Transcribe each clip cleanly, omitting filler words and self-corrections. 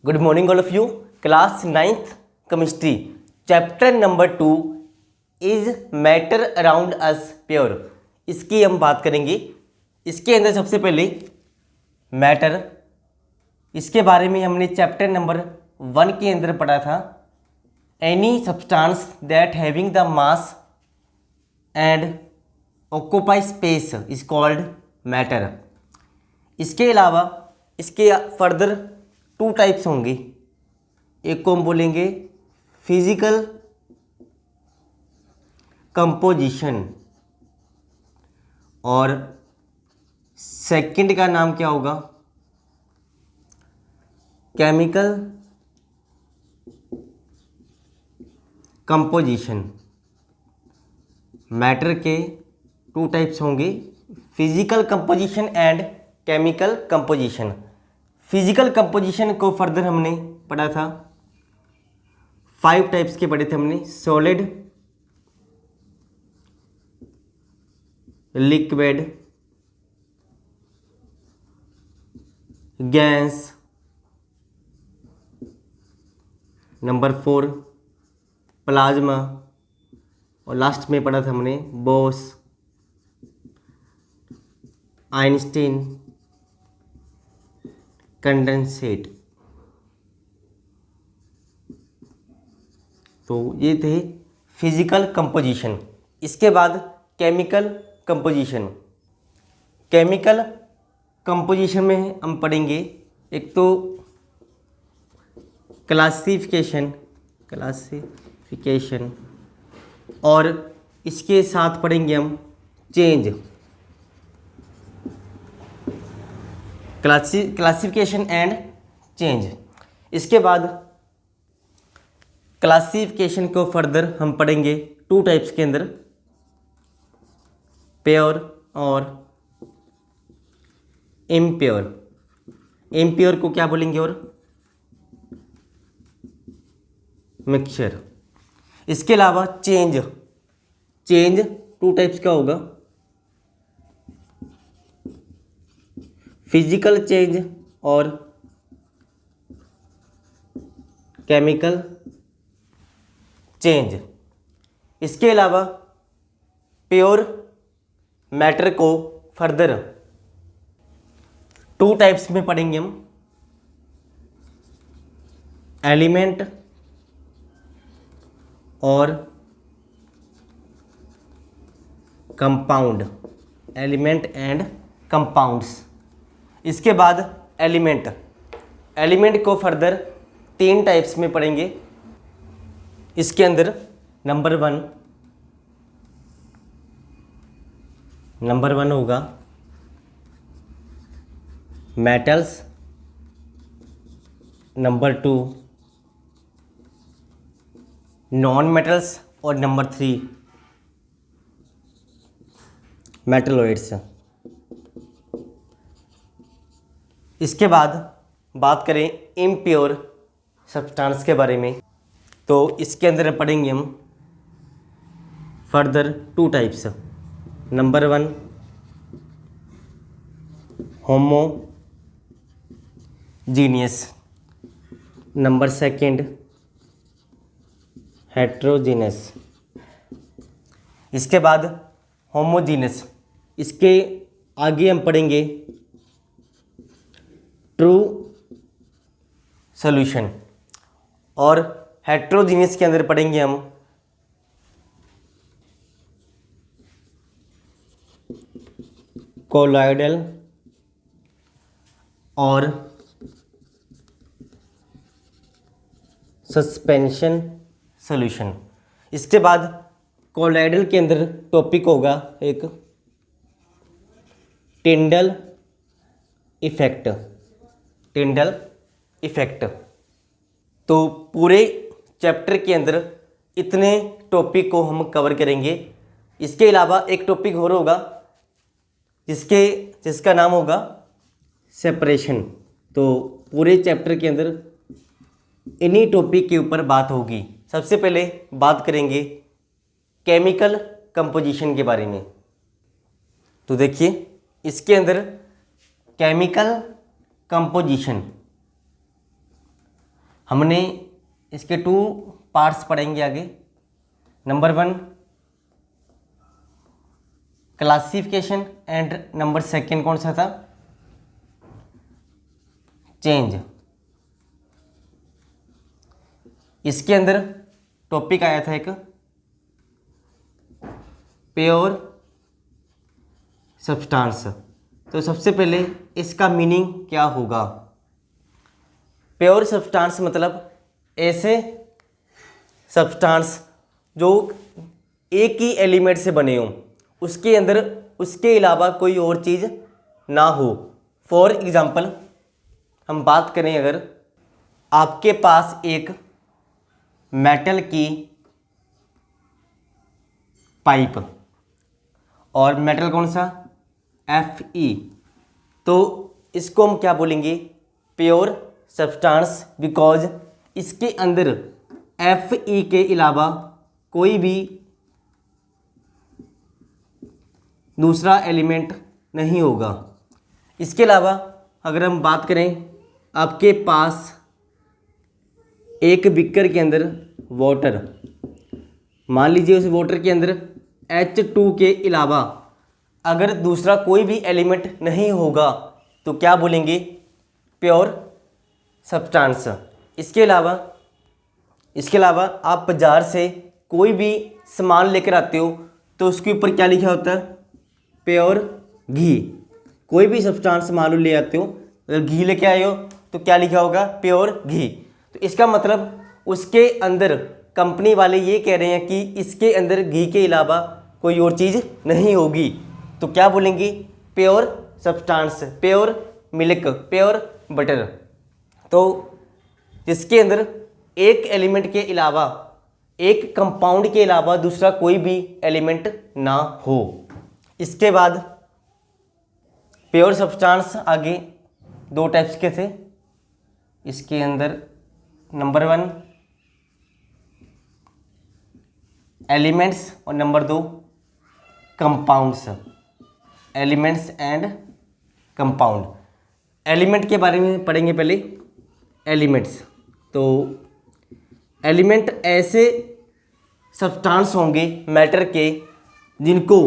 Good morning all of you. Class 9th chemistry chapter number 2 is matter around us pure, इसकी हम बात करेंगे। इसके अंदर सबसे पहले मैटर, इसके बारे में हमने चैप्टर नंबर 1 के अंदर पढ़ा था। Any substance that having the mass and occupy space is called matter. इसके अलावा इसके फर्दर 2 टाइप्स होंगे। एक को हम बोलेंगे फिजिकल कंपोजिशन और सेकंड का नाम क्या होगा, केमिकल कंपोजिशन। मैटर के 2 टाइप्स होंगे, physical composition and chemical composition. Physical composition को फर्दर हमने पढ़ा था, 5 टाइप्स के पढ़े थे हमने। Solid, liquid, gas, number 4 plasma, और लास्ट में पढ़ा था हमने बोस, आइंस्टीन, कंडेंसेट। तो ये थे फिजिकल कंपोजिशन। इसके बाद केमिकल कंपोजिशन। केमिकल कंपोजिशन में हम पढ़ेंगे एक तो क्लासिफिकेशन और इसके साथ पढ़ेंगे हम चेंज। Classification and change. इसके बाद क्लासिफिकेशन को फर्दर हम पढ़ेंगे 2 टाइप्स के अंदर, प्योर और इम्प्योर। इम्प्योर को क्या बोलेंगे और मिक्सचर। इसके अलावा चेंज 2 टाइप्स का होगा, फिजिकल चेंज और केमिकल चेंज। इसके अलावा प्योर मैटर को फर्दर 2 टाइप्स में पढ़ेंगे हम, एलिमेंट और कंपाउंड, एलिमेंट एंड कंपाउंड्स। इसके बाद एलिमेंट को फर्दर 3 टाइप्स में पढ़ेंगे। इसके अंदर नंबर 1 होगा मेटल्स, नंबर 2 नॉन मेटल्स और नंबर 3 मेटलॉइड्स। इसके बाद बात करें इम्प्योर सब्सटेंस के बारे में, तो इसके अंदर पढ़ेंगे हम further 2 types. Number 1 homogeneous, number 2 heterogeneous. इसके बाद होमोजीनियस, इसके आगे हम पढ़ेंगे ट्रू सॉल्यूशन, और हेट्रोजीनियस के अंदर पढ़ेंगे हम कोलॉइडल और सस्पेंशन सॉल्यूशन। इसके बाद कोलॉइडल के अंदर टॉपिक होगा एक टिंडल इफेक्ट। तो पूरे चैप्टर के अंदर इतने टॉपिक को हम कवर करेंगे। इसके अलावा एक टॉपिक और होगा जिसका नाम होगा सेपरेशन। तो पूरे चैप्टर के अंदर इन्हीं टॉपिक के ऊपर बात होगी। सबसे पहले बात करेंगे केमिकल कंपोजिशन के बारे में। तो देखिए इसके अंदर केमिकल कंपोजिशन हमने इसके 2 पार्ट्स पढ़ेंगे आगे। नंबर 1 क्लासिफिकेशन एंड नंबर 2 कौन सा था? चेंज। इसके अंदर टॉपिक आया था एक प्योर सब्सटेंस। तो सबसे पहले इसका मीनिंग क्या होगा? प्योर सब्सटेंस मतलब ऐसे सब्सटेंस जो एक ही एलिमेंट से बने हों, उसके अंदर उसके अलावा कोई और चीज़ ना हो। फॉर एग्जांपल हम बात करें, अगर आपके पास एक मेटल की पाइप और मेटल कौन सा? Fe, तो इसको हम क्या बोलेंगे? प्योर सब्सटेंस, बिकॉज इसके अंदर Fe के अलावा कोई भी दूसरा एलिमेंट नहीं होगा। इसके अलावा अगर हम बात करें, आपके पास एक बिकर के अंदर वाटर, मान लीजिए उस वाटर के अंदर H2 के अलावा अगर दूसरा कोई भी एलिमेंट नहीं होगा तो क्या बोलेंगे? Pure substance. इसके अलावा आप बाज़ार से कोई भी सामान लेकर आते हो तो उसके ऊपर क्या लिखा होता है? प्योर घी। कोई भी सब्सटेंस मान लो ले आते हो, अगर घी लेके आए हो तो क्या लिखा होगा? प्योर घी। तो इसका मतलब उसके अंदर कंपनी वाले ये कह रहे हैं कि इसके अंदर घी के अलावा कोई और चीज़ नहीं होगी, तो क्या बोलेंगे? Pure substance, pure milk, pure butter. तो जिसके अंदर एक एलिमेंट के अलावा, एक कंपाउंड के अलावा दूसरा कोई भी एलिमेंट ना हो। इसके बाद प्योर सब्सटेंस आगे 2 टाइप्स के थे। इसके अंदर नंबर 1 एलिमेंट्स और number 2 compounds. Elements and compound. Element के बारे में पढ़ेंगे पहले। एलिमेंट्स, तो एलिमेंट ऐसे सब्सटेंस होंगे मैटर के जिनको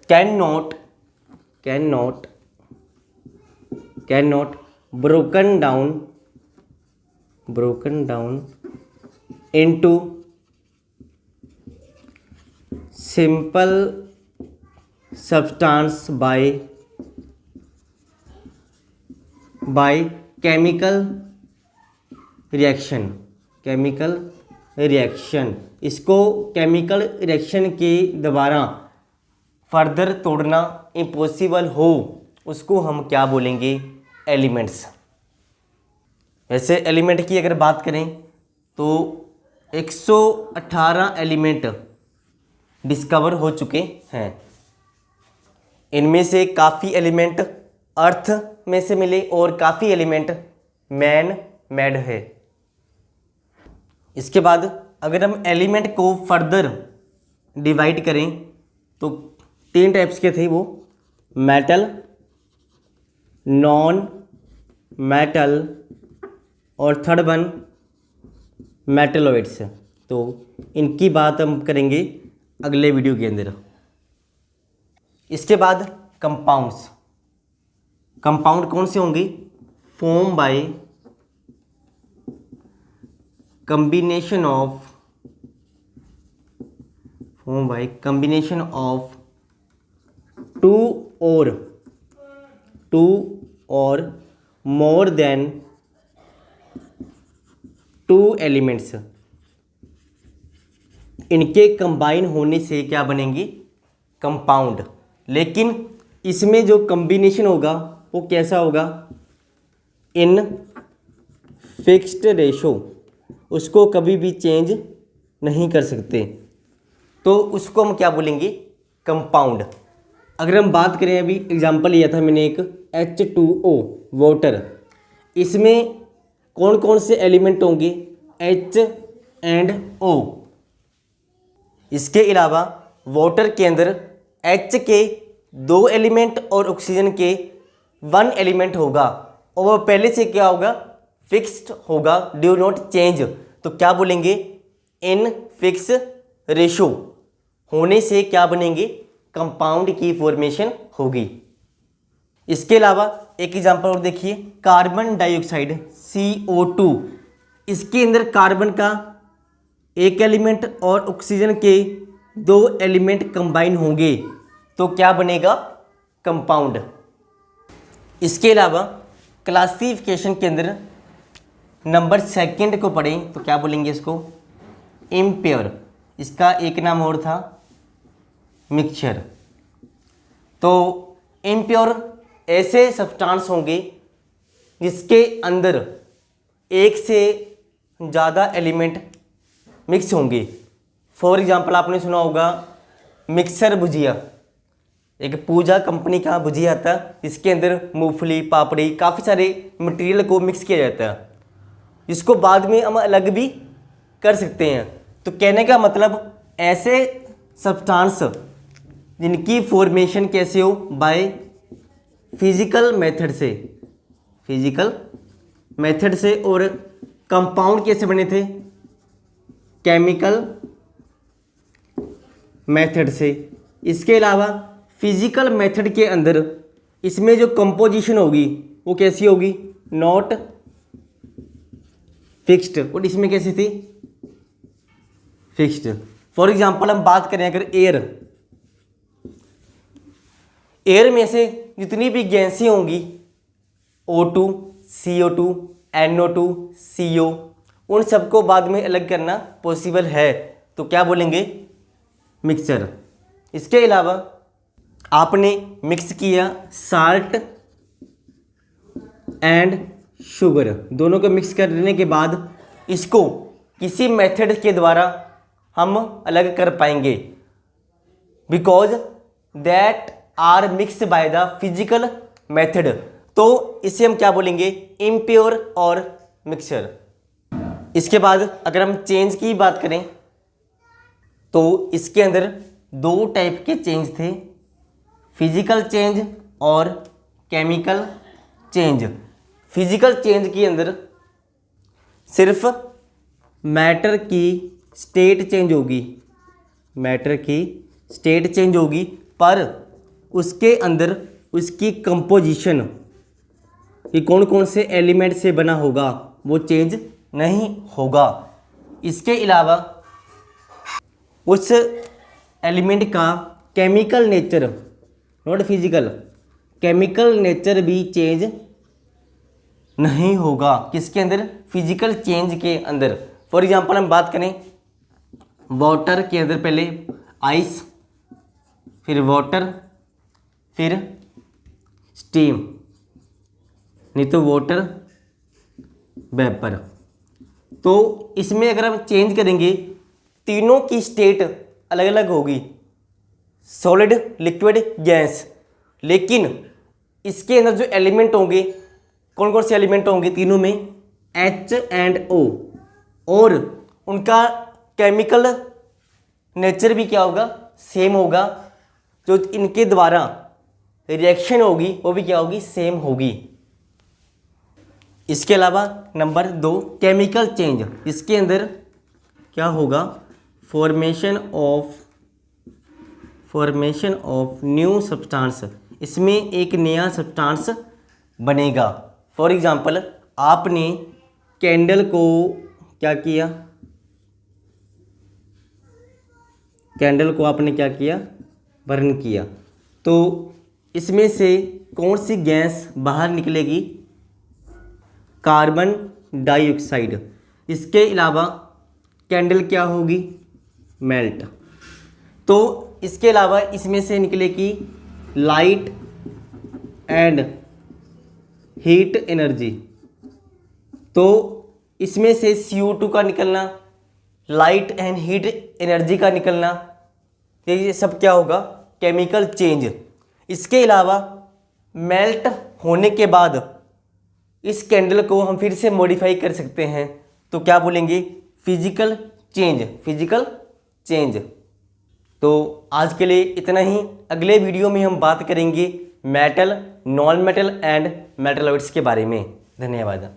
can not broken down into simple substance by chemical reaction। इसको केमिकल रिएक्शन के द्वारा फर्दर तोड़ना इम्पॉसिबल हो, उसको हम क्या बोलेंगे? एलिमेंट्स। वैसे एलिमेंट की अगर बात करें तो 118 एलिमेंट डिस्कवर हो चुके हैं। इनमें से काफ़ी एलिमेंट अर्थ में से मिले और काफ़ी एलिमेंट मैन मेड है। इसके बाद अगर हम एलिमेंट को फर्दर डिवाइड करें तो 3 टाइप्स के थे वो, मेटल, नॉन मेटल और थर्ड 1 मेटलॉइड्स। तो इनकी बात हम करेंगे अगले वीडियो के अंदर। इसके बाद कंपाउंड्स। कंपाउंड कौन से होंगे? Form by combination of two और मोर देन 2 एलिमेंट्स। इनके कंबाइन होने से क्या बनेंगे? कंपाउंड। लेकिन इसमें जो कम्बिनेशन होगा वो कैसा होगा? इन फिक्स्ड रेशो, उसको कभी भी चेंज नहीं कर सकते, तो उसको हम क्या बोलेंगे? कंपाउंड। अगर हम बात करें, अभी एग्जांपल लिया था मैंने एक H2O वाटर, इसमें कौन कौन से एलिमेंट होंगे? H and O। इसके अलावा वाटर के अंदर H के 2 एलिमेंट और ऑक्सीजन के 1 एलिमेंट होगा, और वो पहले से क्या होगा? फिक्स्ड होगा, डू नॉट चेंज, तो क्या बोलेंगे, इन फिक्स रेशो होने से क्या बनेंगे, कंपाउंड की फॉर्मेशन होगी। इसके अलावा एक एग्जांपल और देखिए, कार्बन डाइऑक्साइड CO2, इसके अंदर कार्बन का एक एलिमेंट और ऑक्सीजन के 2 एलिमेंट कंबाइन होंगे तो क्या बनेगा, कंपाउंड। इसके अलावा क्लासिफिकेशन के अंदर नंबर 2 को पढ़ें तो क्या बोलेंगे इसको, इम्प्योर, इसका एक नाम और था मिक्सचर। तो इम्प्योर ऐसे सब्सटेंस होंगे जिसके अंदर एक से ज़्यादा एलिमेंट मिक्स होंगे। फॉर एग्जांपल आपने सुना होगा मिक्सर भुजिया, एक पूजा कंपनी का भुजिया आता है, इसके अंदर मूंगफली, पापड़ी, काफ़ी सारे मटेरियल को मिक्स किया जाता है, जिसको बाद में हम अलग भी कर सकते हैं। तो कहने का मतलब ऐसे सब्सटेंस जिनकी फॉर्मेशन कैसे हो, बाय फिजिकल मेथड से, फिजिकल मेथड से, और कंपाउंड कैसे बने थे, केमिकल मेथड से। इसके अलावा फिजिकल मेथड के अंदर इसमें जो कंपोजिशन होगी वो कैसी होगी, नॉट फिक्स्ड, और इसमें कैसी थी, फिक्स्ड। फॉर एग्जांपल हम बात करें अगर एयर में से जितनी भी गैसें होंगी, O2, CO2, NO2, CO, उन सबको बाद में अलग करना पॉसिबल है तो क्या बोलेंगे, मिक्सचर। इसके अलावा आपने मिक्स किया साल्ट एंड शुगर, दोनों को मिक्स करने के बाद इसको किसी मेथड के द्वारा हम अलग कर पाएंगे, because that are mix by the physical method, तो इसे हम क्या बोलेंगे, इम्प्योर और मिक्सचर। इसके बाद अगर हम चेंज की बात करें तो इसके अंदर 2 टाइप के चेंज थे, फिजिकल चेंज और केमिकल चेंज। फिजिकल चेंज के अंदर सिर्फ मैटर की स्टेट चेंज होगी, मैटर की स्टेट चेंज होगी, पर उसके अंदर उसकी कंपोजिशन, कि कौन कौन से एलिमेंट से बना होगा, वो चेंज नहीं होगा। इसके अलावा उस एलिमेंट का chemical nature, not physical, chemical nature भी चेंज नहीं होगा, किसके अंदर, फिजिकल चेंज के अंदर। फॉर एग्जांपल हम बात करें वाटर के अंदर, पहले आइस, फिर वाटर, फिर स्टीम, नहीं तो वाटर वेपर। तो इसमें अगर हम चेंज करेंगे तीनों की स्टेट अलग अलग होगी, सॉलिड, लिक्विड, गैस, लेकिन इसके अंदर जो एलिमेंट होंगे, कौन कौन से एलिमेंट होंगे तीनों में, H and O, और उनका केमिकल नेचर भी क्या होगा, सेम होगा, जो इनके द्वारा रिएक्शन होगी वो भी क्या होगी, सेम होगी। इसके अलावा नंबर 2 केमिकल चेंज, इसके अंदर क्या होगा, फॉर्मेशन ऑफ न्यू सब्सटेंस, इसमें एक नया सब्सटेंस बनेगा। फॉर एग्जांपल आपने कैंडल को क्या किया, कैंडल को आपने क्या किया, बर्न किया, तो इसमें से कौन सी गैस बाहर निकलेगी, कार्बन डाइऑक्साइड। इसके अलावा कैंडल क्या होगी, मेल्ट। तो इसके अलावा इसमें से निकलेगी लाइट एंड हीट एनर्जी, तो इसमें से CO2 का निकलना, लाइट एंड हीट एनर्जी का निकलना, ये सब क्या होगा, केमिकल चेंज। इसके अलावा मेल्ट होने के बाद इस कैंडल को हम फिर से मॉडिफाई कर सकते हैं, तो क्या बोलेंगे, फिजिकल चेंज, फिजिकल चेंज। तो आज के लिए इतना ही, अगले वीडियो में हम बात करेंगे metal, non metal and metalloids के बारे में। धन्यवाद।